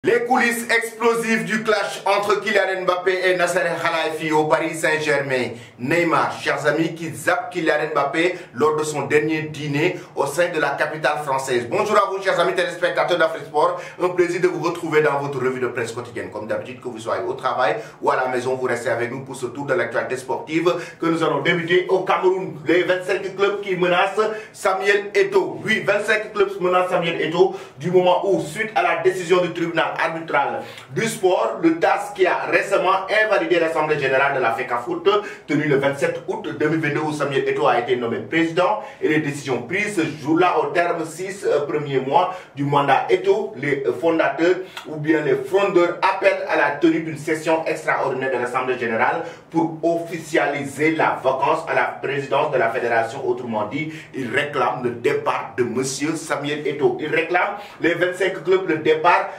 Les coulisses explosives du clash entre Kylian Mbappé et Nasser Khelaifi au Paris Saint-Germain. Neymar, chers amis, qui zappe Kylian Mbappé lors de son dernier dîner au sein de la capitale française. Bonjour à vous, chers amis téléspectateurs d'Afrique Sport. Un plaisir de vous retrouver dans votre revue de presse quotidienne. Comme d'habitude, que vous soyez au travail ou à la maison, vous restez avec nous pour ce tour de l'actualité sportive que nous allons débuter au Cameroun. Les 25 clubs qui menacent Samuel Eto'o. Oui, 25 clubs menacent Samuel Eto'o du moment où, suite à la décision du tribunal arbitral du sport, le TAS qui a récemment invalidé l'Assemblée générale de la FECAFOOT tenue le 27 août 2022 où Samuel Eto'o a été nommé président et les décisions prises ce jour-là au terme 6 premiers mois du mandat Eto'o, les fondateurs ou bien les frondeurs appellent à la tenue d'une session extraordinaire de l'Assemblée générale pour officialiser la vacance à la présidence de la fédération. Autrement dit, ils réclament le départ de monsieur Samuel Eto'o. Ils réclament les 25 clubs le départ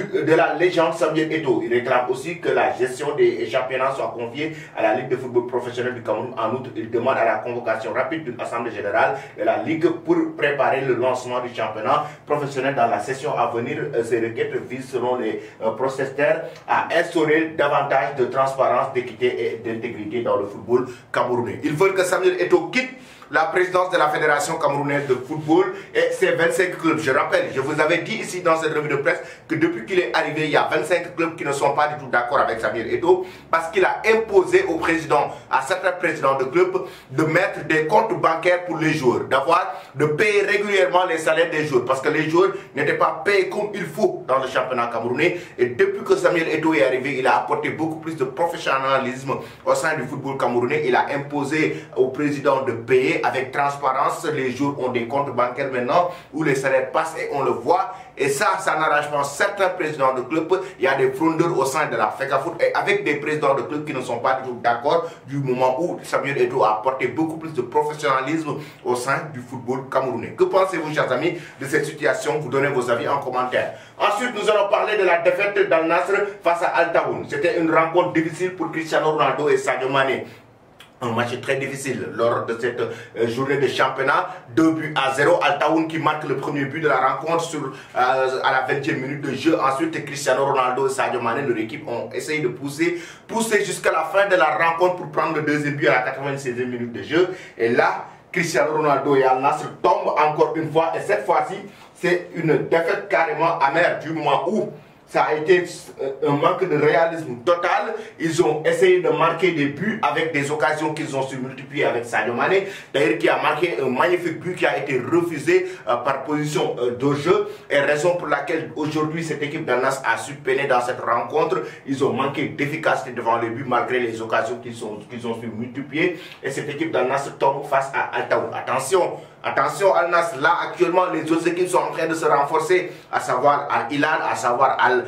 de la légende Samuel Eto'o. Il réclame aussi que la gestion des championnats soit confiée à la Ligue de football professionnel du Cameroun. En outre, il demande à la convocation rapide d'une assemblée générale de la Ligue pour préparer le lancement du championnat professionnel dans la session à venir. Ces requêtes visent, selon les protestataires, à instaurer davantage de transparence, d'équité et d'intégrité dans le football camerounais. Ils veulent que Samuel Eto'o quitte la présidence de la Fédération camerounaise de football et ses 25 clubs. Je rappelle, je vous avais dit ici dans cette revue de presse que depuis qu'il est arrivé, il y a 25 clubs qui ne sont pas du tout d'accord avec Samuel Eto'o parce qu'il a imposé au président, à certains présidents de clubs, de mettre des comptes bancaires pour les joueurs, de payer régulièrement les salaires des joueurs parce que les joueurs n'étaient pas payés comme il faut dans le championnat camerounais. Et depuis que Samuel Eto'o est arrivé, il a apporté beaucoup plus de professionnalisme au sein du football camerounais. Il a imposé au président de payer avec transparence. Les joueurs ont des comptes bancaires maintenant où les salaires passent et on le voit. Et ça n'arrange pas certains présidents de clubs. Il y a des frondeurs au sein de la FECAFOOT et avec des présidents de clubs qui ne sont pas du tout d'accord du moment où Samuel Eto'o a apporté beaucoup plus de professionnalisme au sein du football camerounais. Que pensez-vous, chers amis, de cette situation? Vous donnez vos avis en commentaire. Ensuite, nous allons parler de la défaite d'Al Nassr face à Al Tawoun. C'était une rencontre difficile pour Cristiano Ronaldo et Sadio Mané. Un match très difficile lors de cette journée de championnat. 2-0. Al Tawoun qui marque le premier but de la rencontre à la 20e minute de jeu. Ensuite, Cristiano Ronaldo et Sadio Mané, leur équipe, ont essayé de pousser jusqu'à la fin de la rencontre pour prendre le deuxième but à la 96e minute de jeu. Et là, Cristiano Ronaldo et Al Nassr tombent encore une fois. Et cette fois-ci, c'est une défaite carrément amère du moment où ça a été un manque de réalisme total. Ils ont essayé de marquer des buts avec des occasions qu'ils ont su multiplier avec Sadio Mané. D'ailleurs, qui a marqué un magnifique but qui a été refusé par position de jeu. Et raison pour laquelle aujourd'hui cette équipe d'Al Nassr a su peiner dans cette rencontre. Ils ont manqué d'efficacité devant les buts malgré les occasions qu'ils ont su multiplier. Et cette équipe d'Al Nassr tombe face à Al Tawoun. Attention Al Nassr, là actuellement les autres équipes sont en train de se renforcer, à savoir Al Hilal, à savoir Al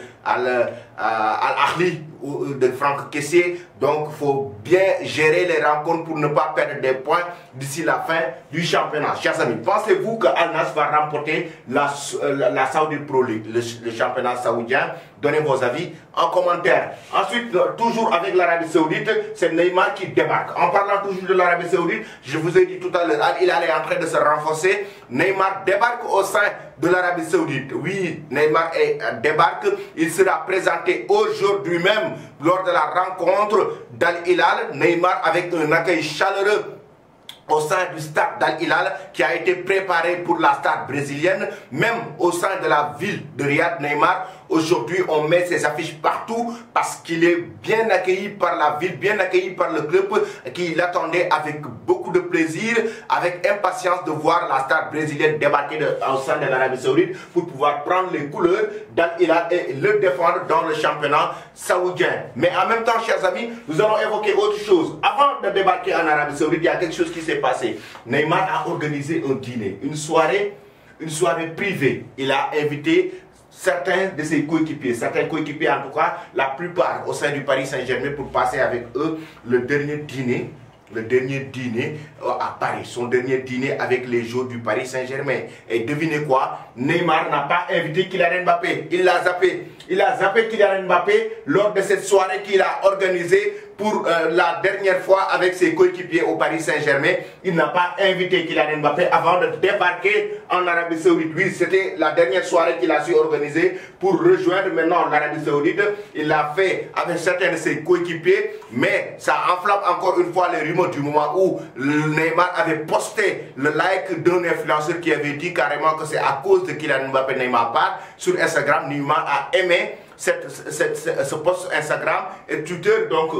Ahly de Franck Kessié. Donc il faut bien gérer les rencontres pour ne pas perdre des points d'ici la fin du championnat. Chers amis, pensez-vous que Al Nassr va remporter la Saudi Pro League, le championnat saoudien? Donnez vos avis en commentaire. Ensuite, toujours avec l'Arabie Saoudite, c'est Neymar qui débarque. En parlant toujours de l'Arabie Saoudite, je vous ai dit tout à l'heure, il est en train de se renforcer. Neymar débarque au sein de l'Arabie Saoudite. Oui, Neymar débarque. Il sera présenté aujourd'hui même lors de la rencontre d'Al Hilal. Neymar avec un accueil chaleureux au sein du stade d'Al Hilal qui a été préparé pour la star brésilienne, même au sein de la ville de Riyad. Neymar, aujourd'hui, on met ses affiches partout parce qu'il est bien accueilli par la ville, bien accueilli par le club qui l'attendait avec beaucoup de plaisir, avec impatience de voir la star brésilienne débarquer au sein de l'Arabie Saoudite pour pouvoir prendre les couleurs d'Al Hilal et le défendre dans le championnat saoudien. Mais en même temps, chers amis, nous allons évoquer autre chose. Avant de débarquer en Arabie Saoudite, il y a quelque chose qui s'est passé. Neymar a organisé un dîner, une soirée privée. Il a invité certains de ses coéquipiers, certains coéquipiers en tout cas, la plupart au sein du Paris Saint-Germain pour passer avec eux le dernier dîner à Paris, son dernier dîner avec les joueurs du Paris Saint-Germain. Et devinez quoi, Neymar n'a pas invité Kylian Mbappé, il l'a zappé. Il a zappé Kylian Mbappé lors de cette soirée qu'il a organisée pour la dernière fois avec ses coéquipiers au Paris Saint-Germain. Il n'a pas invité Kylian Mbappé avant de débarquer en Arabie Saoudite. Oui, c'était la dernière soirée qu'il a su organiser pour rejoindre maintenant l'Arabie Saoudite. Il l'a fait avec certains de ses coéquipiers, mais ça enflamme encore une fois les rumeurs du moment où Neymar avait posté le like d'un influenceur qui avait dit carrément que c'est à cause de Kylian Mbappé Neymar part. Sur Instagram, Neymar a aimé ce post Instagram et Twitter. Donc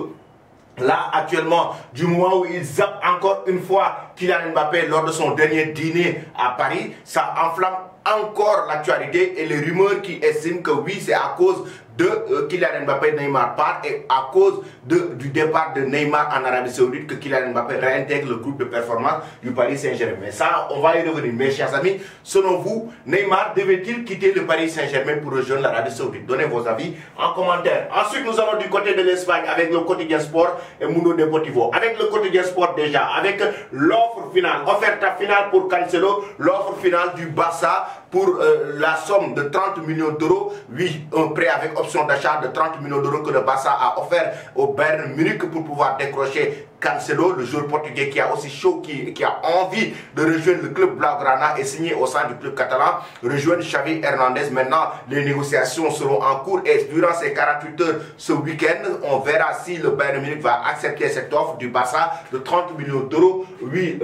là actuellement, du moment où il zappe encore une fois Kylian Mbappé lors de son dernier dîner à Paris, ça enflamme encore l'actualité et les rumeurs qui estiment que oui, c'est à cause de Kylian Mbappé Neymar part et à cause du départ de Neymar en Arabie Saoudite que Kylian Mbappé réintègre le groupe de performance du Paris Saint-Germain. Mais ça, on va y revenir. Mes chers amis, selon vous, Neymar devait-il quitter le Paris Saint-Germain pour rejoindre l'Arabie Saoudite? Donnez vos avis en commentaire. Ensuite, nous allons du côté de l'Espagne avec le quotidien sport et Mundo Deportivo. Avec le quotidien sport déjà, avec l'offre finale, offerte finale pour Cancelo, l'offre finale du Barça pour la somme de 30 millions d'euros. Oui, un prêt avec option d'achat de 30 millions d'euros que le Barça a offert au Bayern Munich pour pouvoir décrocher Cancelo, le joueur portugais qui a aussi chaud, qui a envie de rejoindre le club Blaugrana et signer au sein du club catalan, rejoindre Xavi Hernandez. Maintenant, les négociations seront en cours et durant ces 48 heures ce week-end, on verra si le Bayern Munich va accepter cette offre du Barça de 30 millions d'euros, oui,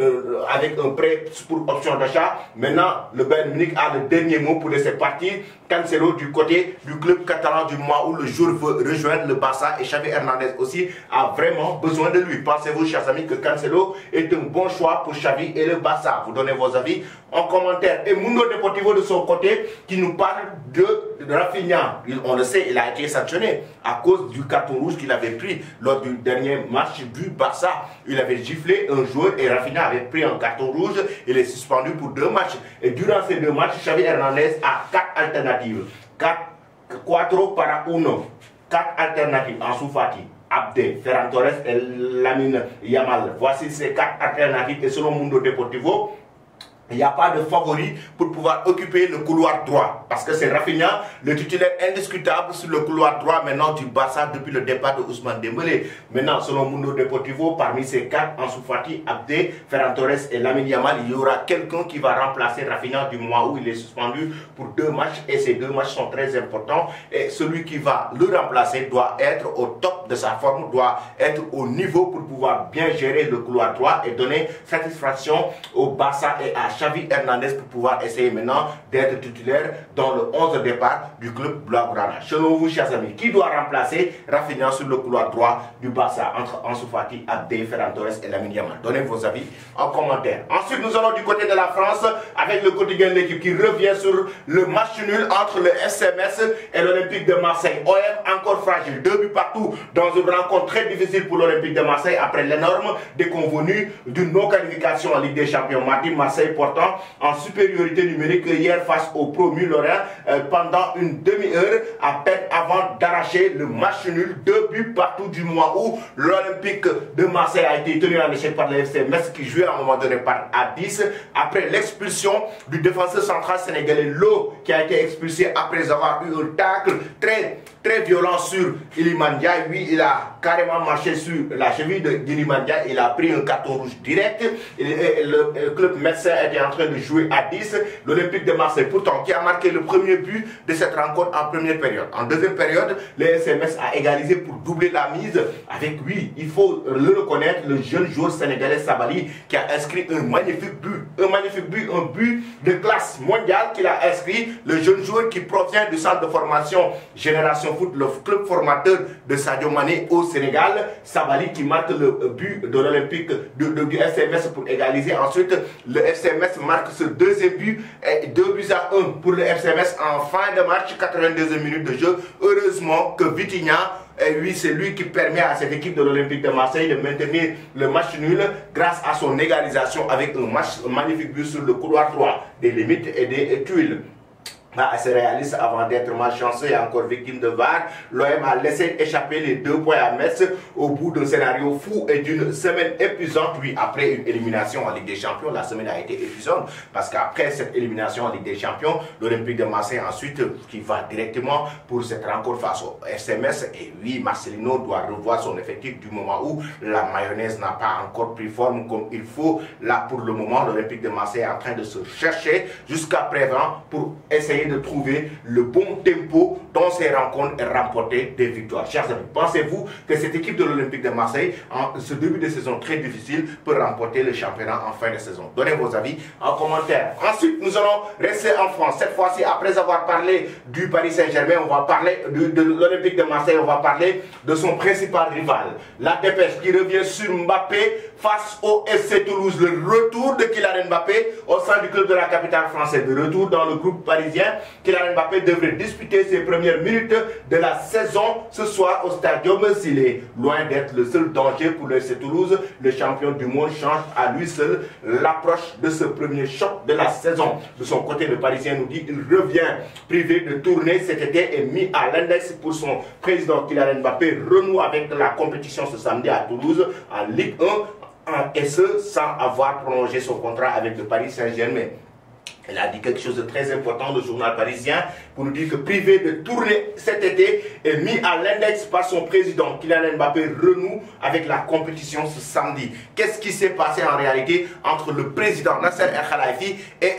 avec un prêt pour option d'achat. Maintenant, le Bayern Munich a le dernier mot pour laisser partir Cancelo du côté du club catalan du mois où le joueur veut rejoindre le Barça et Xavi Hernandez aussi a vraiment besoin de lui. Pensez-vous, chers amis, que Cancelo est un bon choix pour Xavi et le Barça? Vous donnez vos avis en commentaire. Et Mundo Deportivo de son côté qui nous parle de Rafinha. On le sait, il a été sanctionné à cause du carton rouge qu'il avait pris lors du dernier match du Barça. Il avait giflé un joueur et Rafinha avait pris un carton rouge. Il est suspendu pour 2 matchs. Et durant ces 2 matchs, Xavi Hernandez a 4 alternatives. 4 para 1. 4 alternatives en Soufati, Abde, Ferran Torres et Lamine Yamal. Voici ces 4 alternatives et selon Mundo Deportivo, il n'y a pas de favori pour pouvoir occuper le couloir droit. Parce que c'est Rafinha, le titulaire indiscutable sur le couloir droit maintenant du Barça depuis le départ de Ousmane Dembélé. Maintenant, selon Mundo Deportivo, parmi ces 4, Ansu Fati, Abde, Ferran Torres et Lamine Yamal, il y aura quelqu'un qui va remplacer Rafinha du moment où il est suspendu pour 2 matchs. Et ces 2 matchs sont très importants. Et celui qui va le remplacer doit être au top de sa forme, doit être au niveau pour pouvoir bien gérer le couloir droit et donner satisfaction au Barça et à Xavi Hernandez pour pouvoir essayer maintenant d'être titulaire dans le 11 de départ du club Blaugrana. Selon vous, chers amis, qui doit remplacer Rafinha sur le couloir droit du Barça entre Ansu Fati, Abde, Ferran Torres et Lamine Yamal? Donnez vos avis en commentaire. Ensuite, nous allons du côté de la France avec le quotidien de l'équipe qui revient sur le match nul entre le SMS et l'Olympique de Marseille. OM encore fragile, 2 buts partout dans une rencontre très difficile pour l'Olympique de Marseille après l'énorme déconvenue d'une non-qualification en Ligue des Champions. Mardi, Marseille portant en supériorité numérique hier face au promu Lorrain pendant une demi-heure à peine avant d'arracher le match nul. 2 buts partout du mois où l'Olympique de Marseille a été tenu en échec par le FC Metz qui jouait à un moment donné à 10 après l'expulsion du défenseur central sénégalais Lo qui a été expulsé après avoir eu un tacle très violent sur Iliman Ndiaye. Oui, il a carrément marché sur la cheville d'Iliman Ndiaye. Il a pris un carton rouge direct. Le club médecin était en train de jouer à 10. L'Olympique de Marseille, pourtant, qui a marqué le premier but de cette rencontre en première période. En deuxième période, le SMS a égalisé pour doubler la mise avec, oui, il faut le reconnaître, le jeune joueur sénégalais Sabali qui a inscrit un magnifique but. Un but de classe mondiale qu'il a inscrit. Le jeune joueur qui provient du centre de formation Génération Foot, le club formateur de Sadio Mané au Sénégal. Sabali qui marque le but de l'Olympique du SMS pour égaliser. Ensuite, le FCMS marque ce deuxième but, 2-1 pour le FCMS en fin de match, 82e minute de jeu. Heureusement que Vitinha, et oui, c'est lui qui permet à cette équipe de l'Olympique de Marseille de maintenir le match nul grâce à son égalisation avec un magnifique but sur le couloir droit des limites et des tuiles. assez réaliste avant d'être malchanceux et encore victime de VAR. L'OM a laissé échapper les 2 points à Metz au bout d'un scénario fou et d'une semaine épuisante. Oui, après une élimination en Ligue des Champions, la semaine a été épuisante parce qu'après cette élimination en Ligue des Champions, l'Olympique de Marseille ensuite qui va directement pour cette rencontre face au FC Metz. Et oui, Marcelino doit revoir son effectif du moment où la mayonnaise n'a pas encore pris forme comme il faut. Là, pour le moment, l'Olympique de Marseille est en train de se chercher jusqu'à présent pour essayer de trouver le bon tempo dans ces rencontres et remporter des victoires. Chers amis, pensez-vous que cette équipe de l'Olympique de Marseille, en ce début de saison très difficile, peut remporter le championnat en fin de saison? Donnez vos avis en commentaire. Ensuite, nous allons rester en France. Cette fois-ci, après avoir parlé du Paris Saint-Germain, on va parler de l'Olympique de Marseille, on va parler de son principal rival. La dépêche qui revient sur Mbappé face au FC Toulouse. Le retour de Kylian Mbappé au sein du club de la capitale française. De retour dans le groupe parisien. Kylian Mbappé devrait disputer ses premières minutes de la saison ce soir au Stadium. S'il est loin d'être le seul danger pour le FC Toulouse, le champion du monde change à lui seul l'approche de ce premier choc de la saison. De son côté, le Parisien nous dit qu'il revient privé de tournée cet été et mis à l'index pour son président Kylian Mbappé renoue avec la compétition ce samedi à Toulouse en Ligue 1 et ce sans avoir prolongé son contrat avec le Paris Saint-Germain. Elle a dit quelque chose de très important, le journal parisien, pour nous dire que privé de tournée cet été est mis à l'index par son président. Kylian Mbappé renoue avec la compétition ce samedi. Qu'est-ce qui s'est passé en réalité entre le président Nasser El Khelaifi et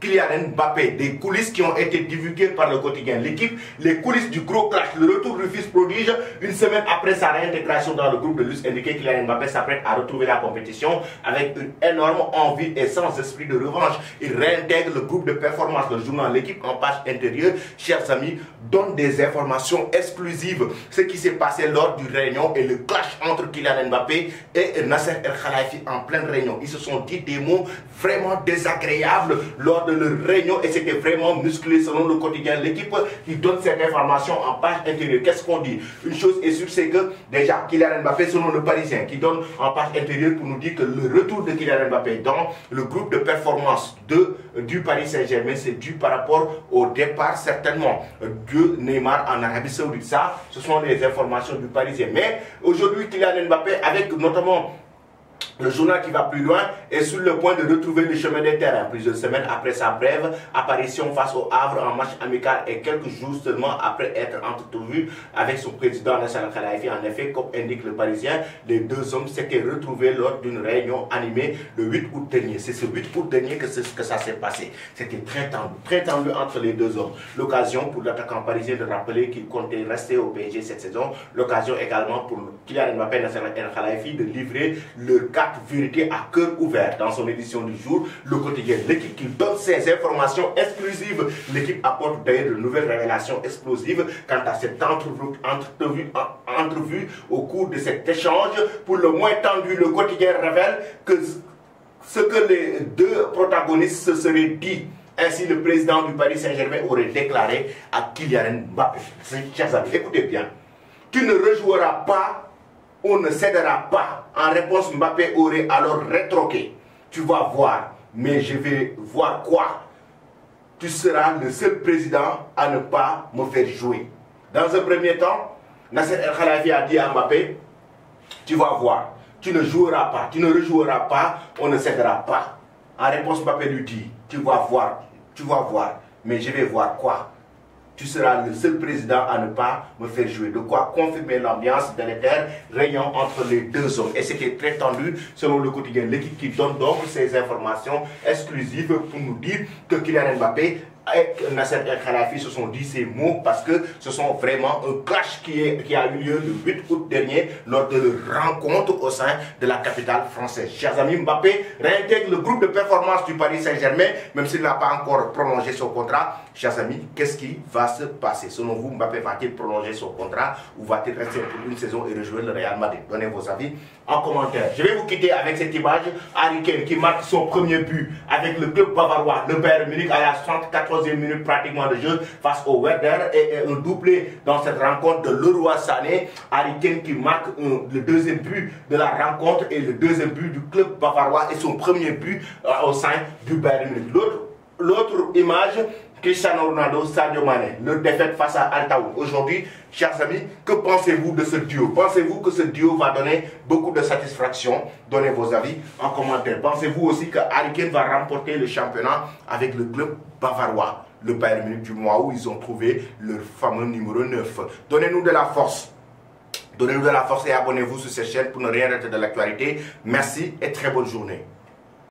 Kylian Mbappé? Des coulisses qui ont été divulguées par le quotidien L'équipe, les coulisses du gros clash, le retour du fils prodige, une semaine après sa réintégration dans le groupe de luxe indiqué, Kylian Mbappé s'apprête à retrouver la compétition avec une énorme envie et sans esprit de revanche. Il réintègre le groupe de performance. Le journal L'équipe en page intérieure, chers amis, donne des informations exclusives. Ce qui s'est passé lors du réunion et le clash entre Kylian Mbappé et Nasser El Khelaifi en pleine réunion. Ils se sont dit des mots vraiment désagréables lors de leur réunion et c'était vraiment musclé selon le quotidien L'équipe qui donne cette information en page intérieure. Qu'est-ce qu'on dit? Une chose est sûre, c'est que déjà Kylian Mbappé, selon le Parisien, qui donne en page intérieure pour nous dire que le retour de Kylian Mbappé dans le groupe de performance du Paris Saint-Germain, c'est dû par rapport au départ certainement de Neymar en Arabie Saoudite. Ça, ce sont les informations du Parisien. Mais aujourd'hui, Kylian Mbappé, avec notamment le journal qui va plus loin, est sur le point de retrouver le chemin des terrains plusieurs semaines après sa brève apparition face au Havre en match amical et quelques jours seulement après être entretenu avec son président Nasser El Khelaifi. En effet, comme indique le Parisien, les deux hommes s'étaient retrouvés lors d'une réunion animée le 8 août dernier. C'est ce 8 août dernier que ça s'est passé. C'était très tendu entre les deux hommes. L'occasion pour l'attaquant parisien de rappeler qu'il comptait rester au PSG cette saison. L'occasion également pour Kylian Mbappé et Nasser El Khelaifi de livrer leur carte vérité à cœur ouvert. Dans son édition du jour, le quotidien L'équipe qui donne ces informations exclusives. L'équipe apporte d'ailleurs de nouvelles révélations explosives quant à cette entrevue au cours de cet échange. Pour le moins tendu, le quotidien révèle que ce que les deux protagonistes se seraient dit. Ainsi, le président du Paris Saint-Germain aurait déclaré à Kylian Mbappé. Chers amis, écoutez bien. Tu ne rejoueras pas, on ne cédera pas. En réponse, Mbappé aurait alors rétroqué. Tu vas voir, mais je vais voir quoi? Tu seras le seul président à ne pas me faire jouer. Dans un premier temps, Nasser El Khelaifi a dit à Mbappé, tu vas voir, tu ne joueras pas, tu ne rejoueras pas, on ne cédera pas. En réponse, Mbappé lui dit, tu vas voir, mais je vais voir quoi? Tu seras le seul président à ne pas me faire jouer. De quoi confirmer l'ambiance délétère régnant entre les deux hommes. Et c'était très tendu selon le quotidien L'équipe qui donne donc ces informations exclusives pour nous dire que Kylian Mbappé et Nasser El Khelaifi se sont dit ces mots parce que ce sont vraiment un clash qui a eu lieu le 8 août dernier lors de leur rencontre au sein de la capitale française. Chers amis, Mbappé réintègre le groupe de performance du Paris Saint-Germain, même s'il n'a pas encore prolongé son contrat. Chers amis, qu'est-ce qui va se passer? Selon vous, Mbappé va-t-il prolonger son contrat ou va-t-il rester pour une saison et rejoindre le Real Madrid? Donnez vos avis en commentaire. Je vais vous quitter avec cette image. Harry Kane qui marque son premier but avec le club bavarois, le Bayern Munich, à la 74e minute pratiquement de jeu face au Werder et un doublé dans cette rencontre de Leroy Sané. Harry Kane qui marque le deuxième but de la rencontre et le deuxième but du club bavarois et son premier but au sein du Bayern Munich. L'autre image Cristiano Ronaldo, Sadio Mane, leur défaite face à Al Taoun. Aujourd'hui, chers amis, que pensez-vous de ce duo? Pensez-vous que ce duo va donner beaucoup de satisfaction? Donnez vos avis en commentaire. Pensez-vous aussi que Harry Kane va remporter le championnat avec le club bavarois, le Bayern Munich, du mois où ils ont trouvé leur fameux numéro 9? Donnez-nous de la force. Donnez-nous de la force et abonnez-vous sur cette chaîne pour ne rien rater de l'actualité. Merci et très bonne journée.